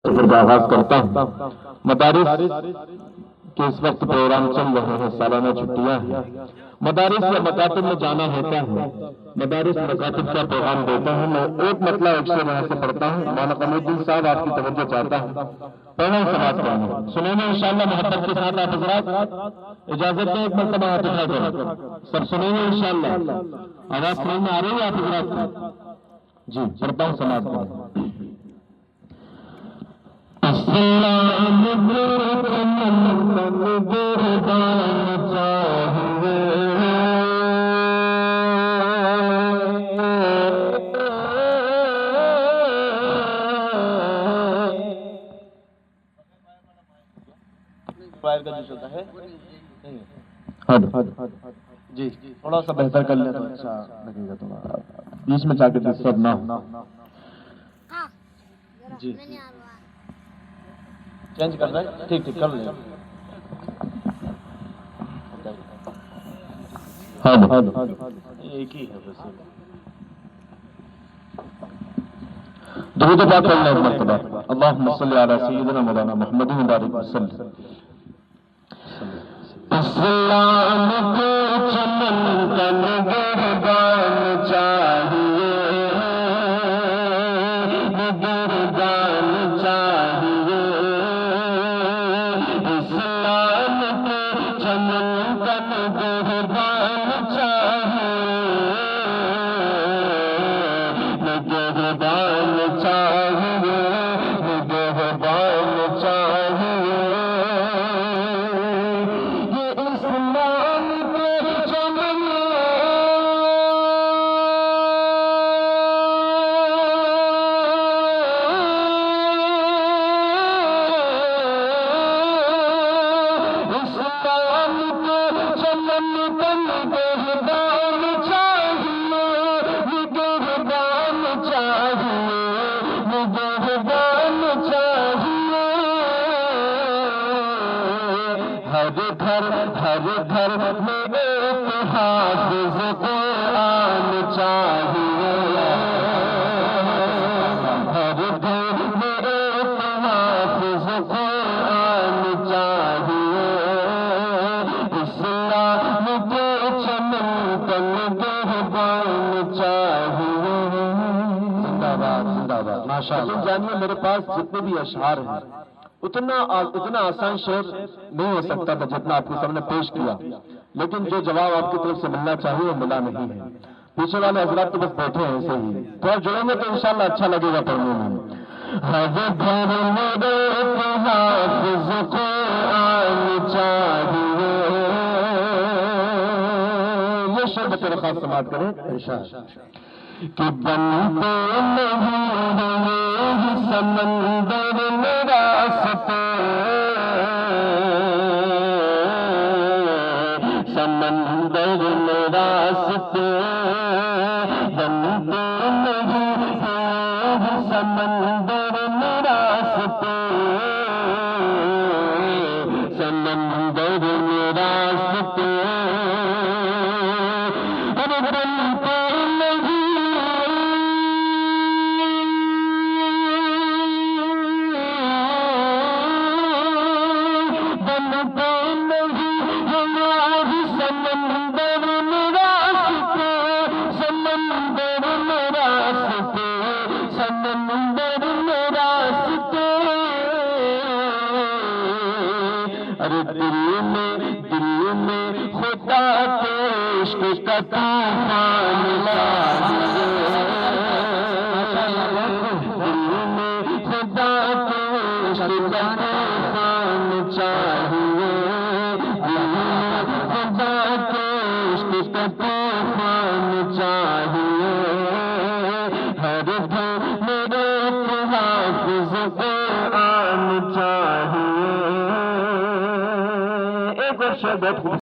آغاز کرتا ہوں۔ مدارس کے اس وقت پروگرام چل رہے ہیں، سالانہ چھٹیاں ہیں۔ مدارس یا مکاتب میں جانا ہوتا ہے، مدارس مکاتب کا پیغام دیتا ہے۔ میں ایک مسئلہ ایک سے وہاں سے پڑھتا ہوں، مولانا قمر الدین صاحب آپ کی توجہ چاہتا ہوں، پہلا سماعت کرنا سنیں گے انشاءاللہ محبت کے ساتھ۔ آپ حضرات اجازت دیں ایک مرتبہ ہاتھ اٹھا کر سب سنیں گے انشاءاللہ۔ آواز سمجھ میں آ رہی ہے آپ حضرات؟ جی پڑھتا ہوں، سماعت کریں۔ اسلام جی تھوڑا سا بہتر کر لیں تو اچھا لگے گا، تھوڑا بیچ میں جا کے ڈسٹرب نہ ہو۔ جی چینج کر رہے ہیں، ٹھیک ٹھیک کر لیں۔ ایک ہی ہے بس۔ درود پاک پڑھ لیں ایک مرتبہ۔ اللہم صلی علی سیدنا مولانا محمد مبارک وسلم۔ اسلام کے چمن کا نگہبان چاہیے، نگہبان چاہیے۔ اسلام کے چمن کا نگہبان چاہیے، نگہبان چاہیے، نگہبان چاہیے۔ ہر گھر میں ایک حافظ قرآن چاہیے، ہر گھر میں ایک حافظ قرآن چاہیے۔ اسلام کے چمن کا نگہبان چاہیے۔ زندہ باد، زندہ باد، ماشاءاللہ۔ جانیے میرے پاس جتنے بھی اشعار ہیں اتنا آسان شعر نہیں ہو سکتا تھا جتنا آپ کے سامنے پیش کیا، لیکن جو جواب آپ کی طرف سے ملنا چاہیے وہ ملا نہیں ہے۔ پیچھے والے حضرات تو بس بیٹھے ہیں ایسے ہی، تھوڑا جڑیں گے تو انشاءاللہ اچھا لگے گا پڑھنے میں۔ ہر گھر میں ایک حافظ قرآن چاہیے، یہ شعر بطور خاص سماعت کریں انشاءاللہ۔ کہ بنتے نہیں ہیں سمندر میں راستے، سمندر میں راستے، بنتے نہیں ہیں سمندر میں راستے، سمندر میں راستے۔ دل میں خدا کے عشق کا طوفان چاہیے، دل میں خدا کے عشق کا طوفان چاہیے، دل میں خدا کے عشق کا طوفان چاہیے۔ ہر گھر میں ایک حافظ قرآن چاہیے۔ ایک اور شعر